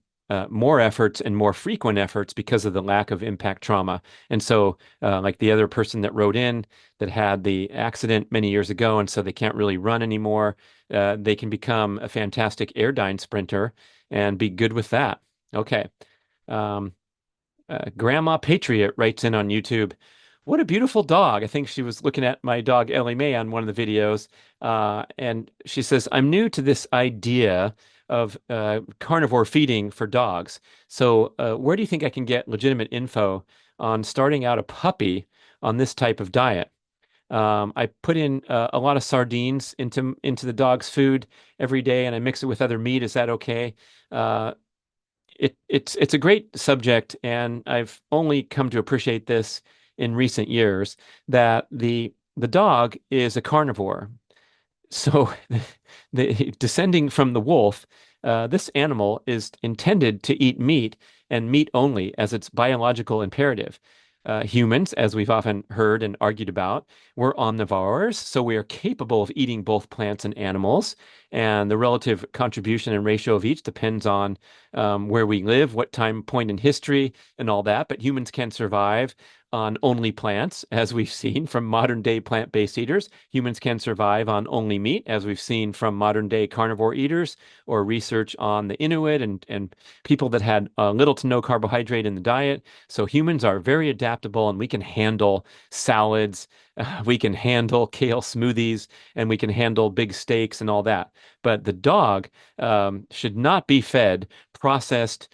more efforts and more frequent efforts because of the lack of impact trauma. And so, like the other person that wrote in that had the accident many years ago, and so they can't really run anymore, they can become a fantastic AirDyne sprinter and be good with that. Okay. Um, Grandma Patriot writes in on YouTube, what a beautiful dog. I think she was looking at my dog Ellie Mae on one of the videos. And she says, I'm new to this idea of carnivore feeding for dogs. So, where do you think I can get legitimate info on starting out a puppy on this type of diet? I put in a lot of sardines into the dog's food every day, and I mix it with other meat. Is that okay? Uh, it's a great subject, and I've only come to appreciate this in recent years that the dog is a carnivore. So, descending from the wolf, this animal is intended to eat meat and meat only as its biological imperative. Humans, as we've often heard and argued about, we're omnivores, so we are capable of eating both plants and animals. And the relative contribution and ratio of each depends on where we live, what time point in history, and all that. But humans can survive on only plants, as we've seen from modern day plant-based eaters. Humans can survive on only meat, as we've seen from modern day carnivore eaters, or research on the Inuit and people that had little to no carbohydrate in the diet. So humans are very adaptable and we can handle salads, we can handle kale smoothies, and we can handle big steaks and all that. But the dog should not be fed processed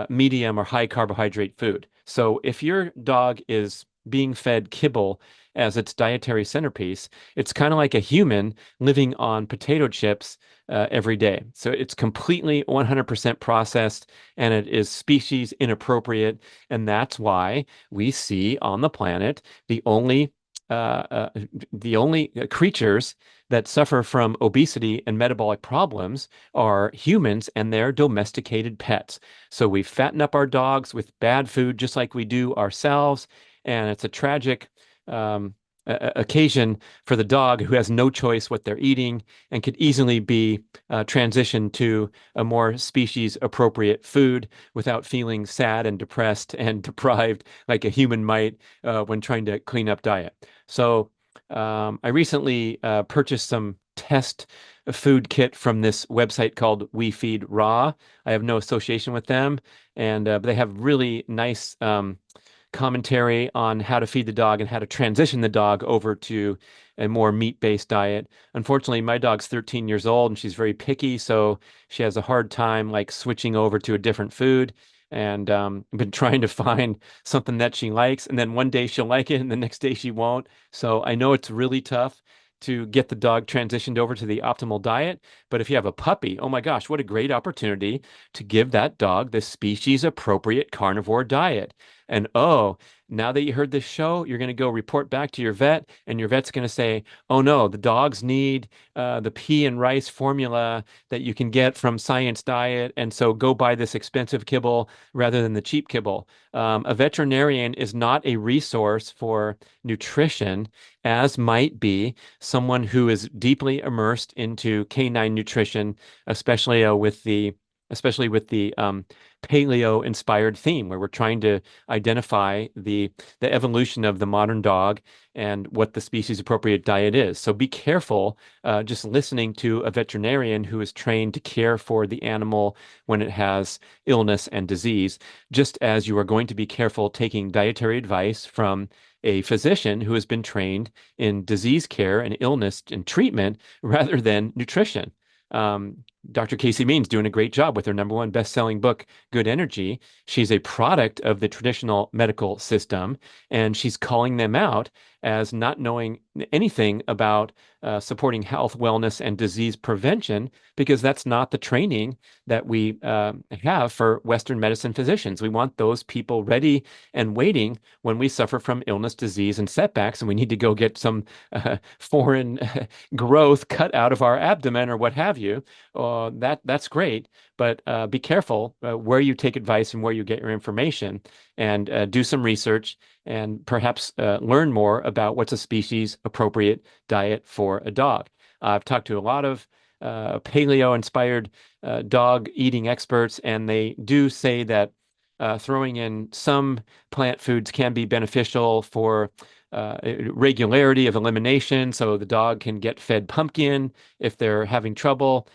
medium or high carbohydrate food. So if your dog is being fed kibble as its dietary centerpiece, it's kind of like a human living on potato chips every day. So it's completely 100% processed and it is species inappropriate. And that's why we see on the planet the only uh, uh, the only creatures that suffer from obesity and metabolic problems are humans and their domesticated pets. So we fatten up our dogs with bad food just like we do ourselves. And it's a tragic um, occasion for the dog who has no choice what they're eating and could easily be transitioned to a more species appropriate food without feeling sad and depressed and deprived like a human might when trying to clean up diet. So I recently purchased some test food kit from this website called We Feed Raw. I have no association with them, and but they have really nice commentary on how to feed the dog and how to transition the dog over to a more meat-based diet. Unfortunately, my dog's 13 years old and she's very picky, so she has a hard time like switching over to a different food. And been trying to find something that she likes, and then one day she'll like it, and the next day she won't. So I know it's really tough to get the dog transitioned over to the optimal diet. But if you have a puppy, oh my gosh, what a great opportunity to give that dog the species appropriate carnivore diet. And oh, now that you heard this show, you're going to go report back to your vet, and your vet's going to say, oh no, the dogs need the pea and rice formula that you can get from Science Diet. And so go buy this expensive kibble rather than the cheap kibble. A veterinarian is not a resource for nutrition, as might be someone who is deeply immersed into canine nutrition, especially especially with the paleo inspired theme where we're trying to identify the evolution of the modern dog and what the species appropriate diet is. So be careful just listening to a veterinarian who is trained to care for the animal when it has illness and disease, just as you are going to be careful taking dietary advice from a physician who has been trained in disease care and illness and treatment rather than nutrition. Um, Dr. Casey Means doing a great job with her number one best-selling book, Good Energy. She's a product of the traditional medical system, and she's calling them out as not knowing anything about supporting health, wellness, and disease prevention because that's not the training that we have for Western medicine physicians. We want those people ready and waiting when we suffer from illness, disease, and setbacks, and we need to go get some foreign growth cut out of our abdomen or what have you. That's great, but be careful where you take advice and where you get your information, and do some research and perhaps learn more about what's a species appropriate diet for a dog. I've talked to a lot of paleo inspired dog eating experts, and they do say that throwing in some plant foods can be beneficial for regularity of elimination, so the dog can get fed pumpkin if they're having trouble.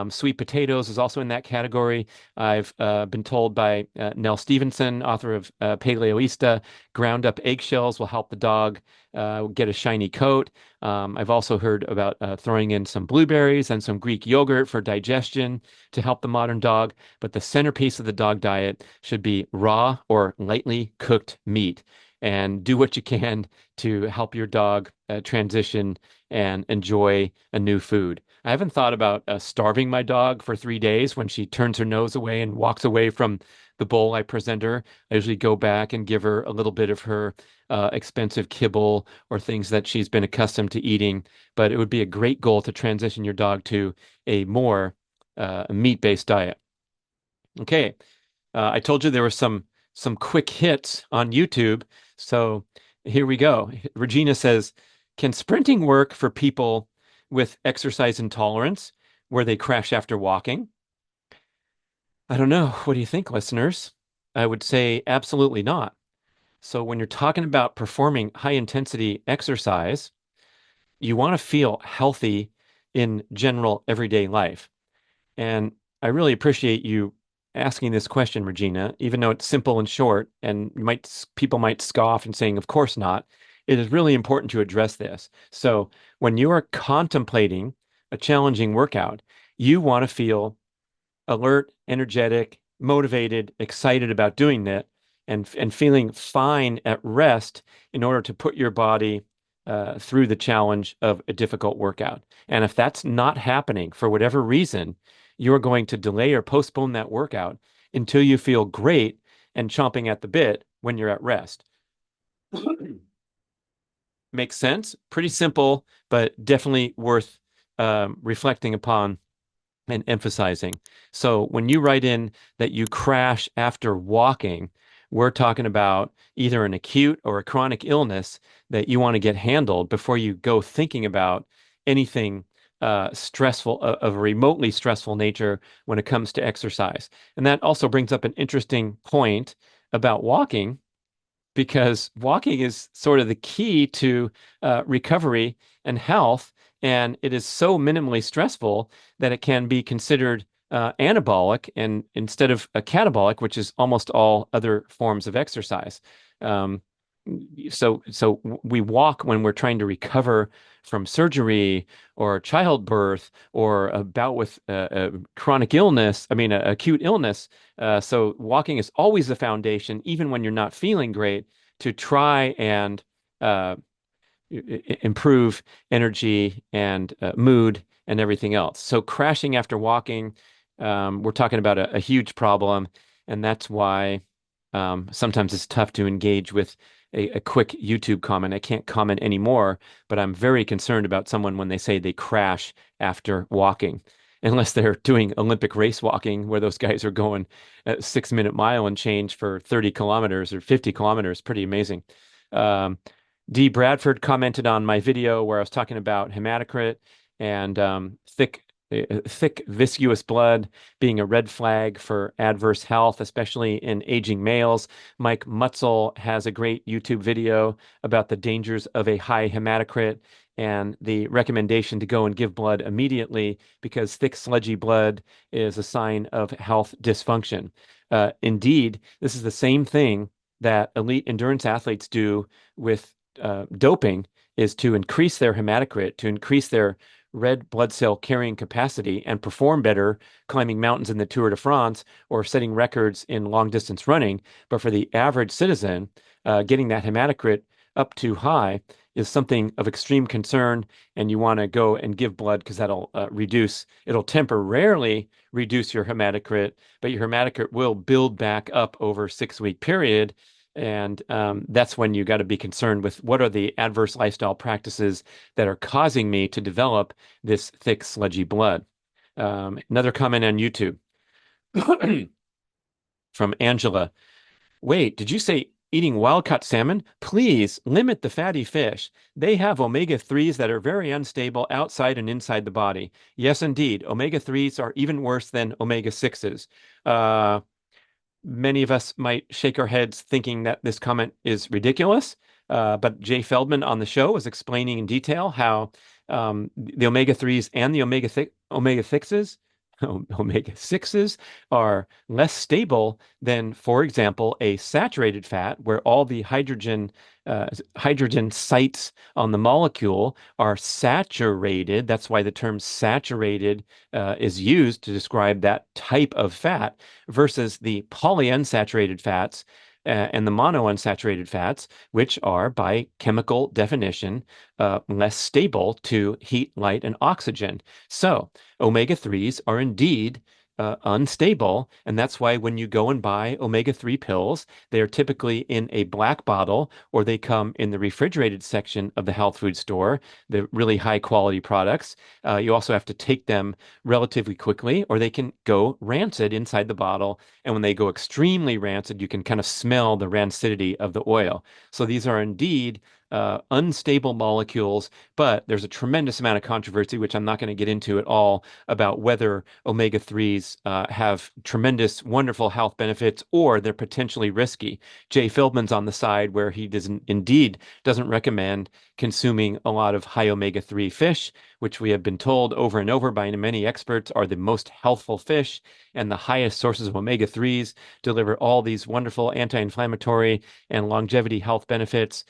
Sweet potatoes is also in that category. I've been told by Nell Stevenson, author of Paleoista, ground up eggshells will help the dog get a shiny coat. I've also heard about throwing in some blueberries and some Greek yogurt for digestion to help the modern dog. But the centerpiece of the dog diet should be raw or lightly cooked meat. And do what you can to help your dog transition and enjoy a new food. I haven't thought about starving my dog for 3 days when she turns her nose away and walks away from the bowl I present her. I usually go back and give her a little bit of her expensive kibble or things that she's been accustomed to eating. But it would be a great goal to transition your dog to a more meat-based diet. Okay, I told you there were some quick hits on YouTube, so here we go. Regina says, "Can sprinting work for people with exercise intolerance where they crash after walking?" I don't know. What do you think, listeners? I would say absolutely not. So when you're talking about performing high intensity exercise, you want to feel healthy in general everyday life. And I really appreciate you asking this question, Regina, even though it's simple and short, and people might scoff and saying, "Of course not." It is really important to address this. So when you are contemplating a challenging workout, you want to feel alert, energetic, motivated, excited about doing that, and feeling fine at rest in order to put your body through the challenge of a difficult workout. And if that's not happening for whatever reason, you're going to delay or postpone that workout until you feel great and chomping at the bit when you're at rest. Makes sense? Pretty simple, but definitely worth reflecting upon and emphasizing. So when you write in that you crash after walking, we're talking about either an acute or a chronic illness that you want to get handled before you go thinking about anything stressful of a remotely stressful nature when it comes to exercise. And that also brings up an interesting point about walking because walking is sort of the key to recovery and health. And it is so minimally stressful that it can be considered anabolic and instead of a catabolic, which is almost all other forms of exercise. Um, so we walk when we're trying to recover from surgery or childbirth or a bout with a chronic illness, I mean, acute illness. So walking is always the foundation, even when you're not feeling great, to try and uh, improve energy and mood and everything else. So crashing after walking, we're talking about a huge problem, and that's why sometimes it's tough to engage with a quick YouTube comment. I can't comment anymore, but I'm very concerned about someone when they say they crash after walking. Unless they're doing Olympic race walking, where those guys are going a 6 minute mile and change for 30 kilometers or 50 kilometers. Pretty amazing. Um, Dee Bradford commented on my video where I was talking about hematocrit and thick viscous blood being a red flag for adverse health, especially in aging males. Mike Mutzel has a great YouTube video about the dangers of a high hematocrit and the recommendation to go and give blood immediately because thick, sludgy blood is a sign of health dysfunction. Indeed, this is the same thing that elite endurance athletes do with doping is to increase their hematocrit, to increase their red blood cell carrying capacity and perform better climbing mountains in the Tour de France or setting records in long distance running. But for the average citizen, getting that hematocrit up too high is something of extreme concern. And you want to go and give blood because that'll it'll temporarily reduce your hematocrit, but your hematocrit will build back up over a 6 week period. And that's when you got to be concerned with what are the adverse lifestyle practices that are causing me to develop this thick, sludgy blood. Another comment on YouTube from Angela. Wait, did you say eating wild-caught salmon? Please limit the fatty fish. They have omega-3s that are very unstable outside and inside the body. Yes, indeed. Omega-3s are even worse than omega-6s. Many of us might shake our heads thinking that this comment is ridiculous. But Jay Feldman on the show was explaining in detail how the omega-3s and the omega-6s omega-6s are less stable than, for example, a saturated fat where all the hydrogen sites on the molecule are saturated. That's why the term saturated is used to describe that type of fat versus the polyunsaturated fats and the monounsaturated fats, which are by chemical definition less stable to heat, light, and oxygen. So omega-3s are indeed unstable, and that's why when you go and buy omega-3 pills, they are typically in a black bottle or they come in the refrigerated section of the health food store, the really high quality products. You also have to take them relatively quickly or they can go rancid inside the bottle. And when they go extremely rancid, you can kind of smell the rancidity of the oil. So these are indeed unstable molecules, but there's a tremendous amount of controversy, which I'm not going to get into at all, about whether omega-3s have tremendous, wonderful health benefits or they're potentially risky. Jay Feldman's on the side where he doesn't recommend consuming a lot of high omega-3 fish, which we have been told over and over by many experts are the most healthful fish and the highest sources of omega-3s, deliver all these wonderful anti-inflammatory and longevity health benefits.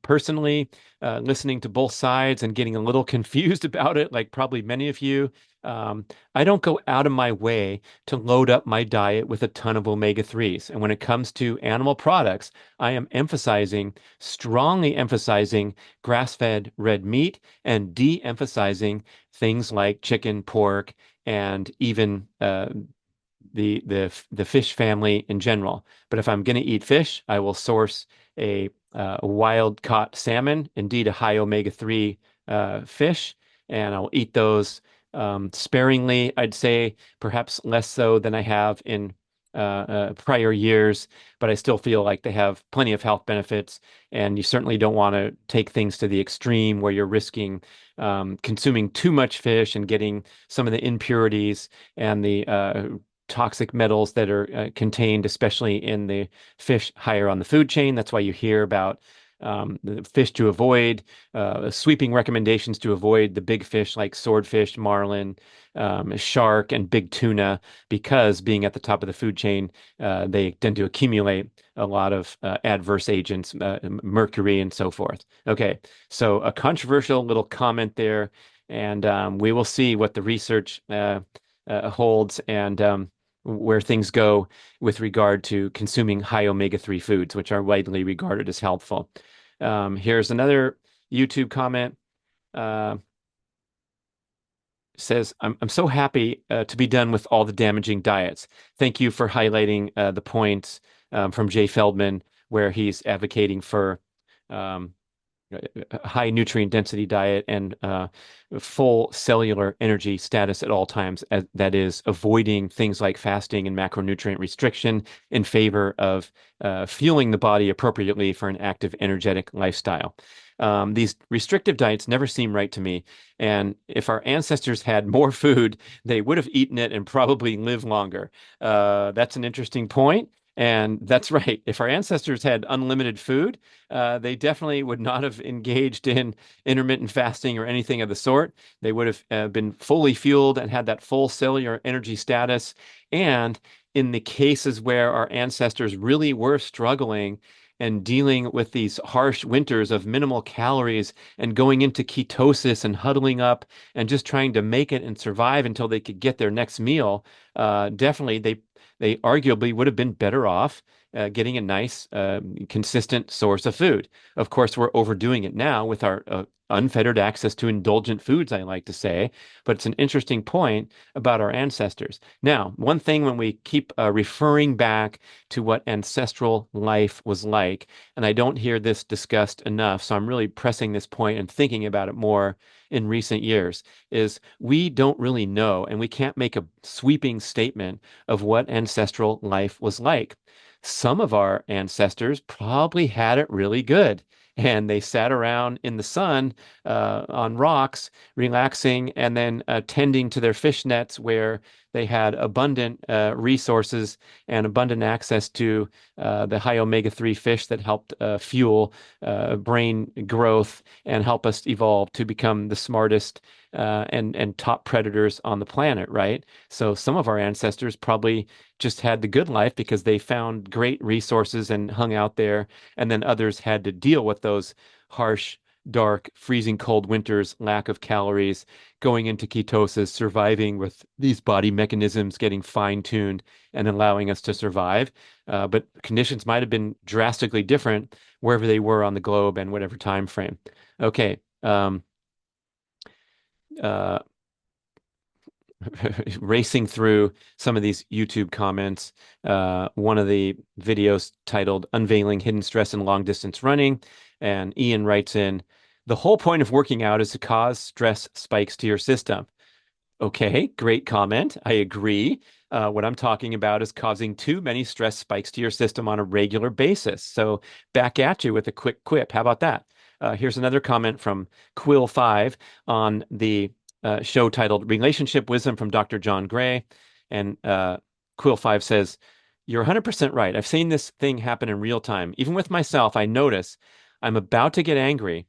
Personally, listening to both sides and getting a little confused about it, like probably many of you, I don't go out of my way to load up my diet with a ton of omega-3s. And when it comes to animal products, I am strongly emphasizing grass-fed red meat and de-emphasizing things like chicken, pork, and even the fish family in general. But if I'm going to eat fish, I will source a wild caught salmon, indeed a high omega-3 fish, and I'll eat those sparingly. I'd say perhaps less so than I have in prior years, but I still feel like they have plenty of health benefits. And you certainly don't want to take things to the extreme where you're risking consuming too much fish and getting some of the impurities and the toxic metals that are contained, especially in the fish higher on the food chain. That's why you hear about the fish to avoid, sweeping recommendations to avoid the big fish like swordfish, marlin, shark, and big tuna, because being at the top of the food chain, they tend to accumulate a lot of adverse agents, mercury, and so forth. Okay, so a controversial little comment there, and we will see what the research holds and where things go with regard to consuming high omega-3 foods, which are widely regarded as helpful. Here's another YouTube comment. Uh, Says, I'm so happy to be done with all the damaging diets. Thank you for highlighting the points from Jay Feldman, where he's advocating for um, high nutrient density diet and full cellular energy status at all times. That is, avoiding things like fasting and macronutrient restriction in favor of fueling the body appropriately for an active, energetic lifestyle. These restrictive diets never seem right to me. And if our ancestors had more food, they would have eaten it and probably lived longer. That's an interesting point. And that's right. If our ancestors had unlimited food, they definitely would not have engaged in intermittent fasting or anything of the sort. They would have been fully fueled and had that full cellular energy status. And in the cases where our ancestors really were struggling and dealing with these harsh winters of minimal calories and going into ketosis and huddling up and just trying to make it and survive until they could get their next meal, definitely they arguably would have been better off getting a nice, consistent source of food. Of course, we're overdoing it now with our unfettered access to indulgent foods, I like to say, but it's an interesting point about our ancestors. Now, one thing when we keep referring back to what ancestral life was like, and I don't hear this discussed enough, so I'm really pressing this point and thinking about it more in recent years, is we don't really know, and we can't make a sweeping statement of what ancestral life was like. Some of our ancestors probably had it really good. And they sat around in the sun on rocks, relaxing, and then tending to their fish nets where they had abundant resources and abundant access to the high omega-3 fish that helped fuel brain growth and help us evolve to become the smartest and top predators on the planet, right? So some of our ancestors probably just had the good life because they found great resources and hung out there, and then others had to deal with those harsh, dark, freezing cold winters, lack of calories, going into ketosis, surviving with these body mechanisms getting fine-tuned and allowing us to survive. But conditions might have been drastically different wherever they were on the globe and whatever time frame. Okay. Uh, Racing through some of these YouTube comments. One of the videos titled Unveiling Hidden Stress in Long Distance Running. And Ian writes in, the whole point of working out is to cause stress spikes to your system. Okay, great comment. I agree. What I'm talking about is causing too many stress spikes to your system on a regular basis. So back at you with a quick quip. How about that? Here's another comment from Quill 5 on the show titled Relationship Wisdom from Dr. John Gray. And Quill 5 says, "You're 100% right. I've seen this thing happen in real time. Even with myself, I notice I'm about to get angry.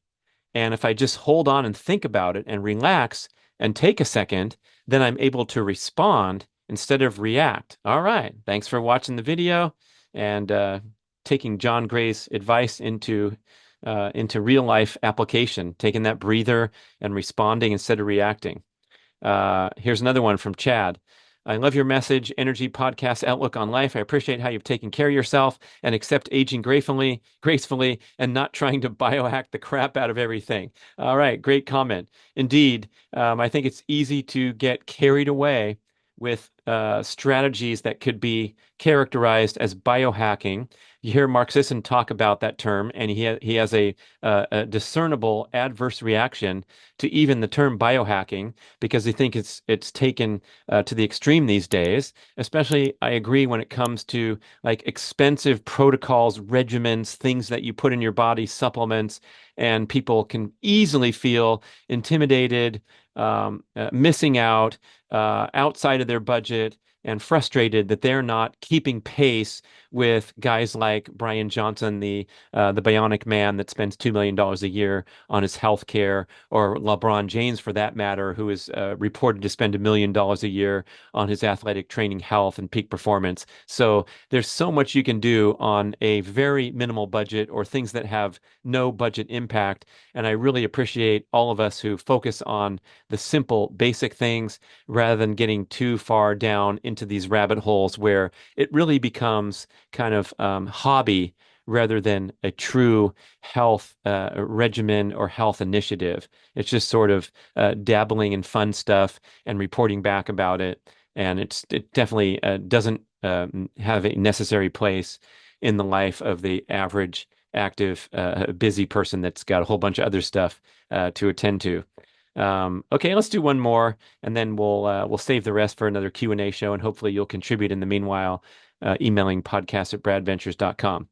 And if I just hold on and think about it and relax and take a second, then I'm able to respond instead of react." All right. Thanks for watching the video and taking John Gray's advice into real life application, taking that breather and responding instead of reacting. Here's another one from Chad. "I love your message, energy, podcast, outlook on life. I appreciate how you've taken care of yourself and accept aging gracefully, and not trying to biohack the crap out of everything." All right, great comment. Indeed, I think it's easy to get carried away with strategies that could be characterized as biohacking. You hear Mark Sisson talk about that term, and he has a discernible adverse reaction to even the term biohacking because they think it's taken to the extreme these days. Especially, I agree when it comes to like expensive protocols, regimens, things that you put in your body, supplements, and people can easily feel intimidated, missing out, outside of their budget, and frustrated that they're not keeping pace with guys like Brian Johnson, the bionic man that spends $2 million a year on his health care, or LeBron James, for that matter, who is reported to spend $1 million a year on his athletic training, health, and peak performance. So there's so much you can do on a very minimal budget or things that have no budget impact. And I really appreciate all of us who focus on the simple, basic things rather than getting too far down into these rabbit holes where it really becomes kind of hobby rather than a true health regimen or health initiative. It's just sort of dabbling in fun stuff and reporting back about it. And it definitely doesn't have a necessary place in the life of the average active, busy person that's got a whole bunch of other stuff to attend to. Okay, let's do one more, and then we'll save the rest for another Q&A show, and hopefully you'll contribute in the meanwhile, emailing podcast@bradventures.com.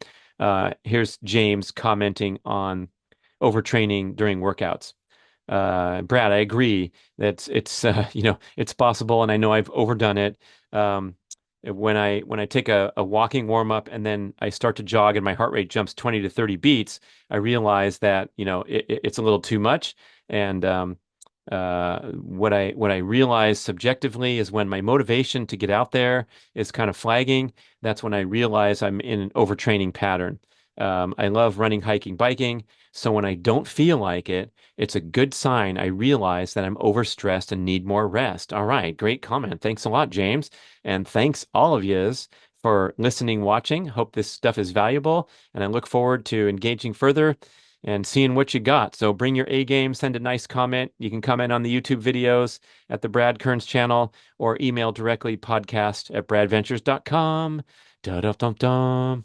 Here's James commenting on overtraining during workouts. Brad, I agree that it's it's possible, and I know I've overdone it. When I take a walking warm up and then I start to jog and my heart rate jumps 20 to 30 beats, I realize that it's a little too much. And what I realize subjectively is when my motivation to get out there is kind of flagging, that's when I realize I'm in an overtraining pattern. I love running, hiking, biking. So when I don't feel like it, it's a good sign. I realize that I'm overstressed and need more rest. All right, great comment. Thanks a lot, James. And thanks all of yous for listening, watching. Hope this stuff is valuable, and I look forward to engaging further and seeing what you got. So bring your A game, send a nice comment. You can comment on the YouTube videos at the Brad Kearns channel or email directly podcast@bradventures.com. Da-dum-dum-dum.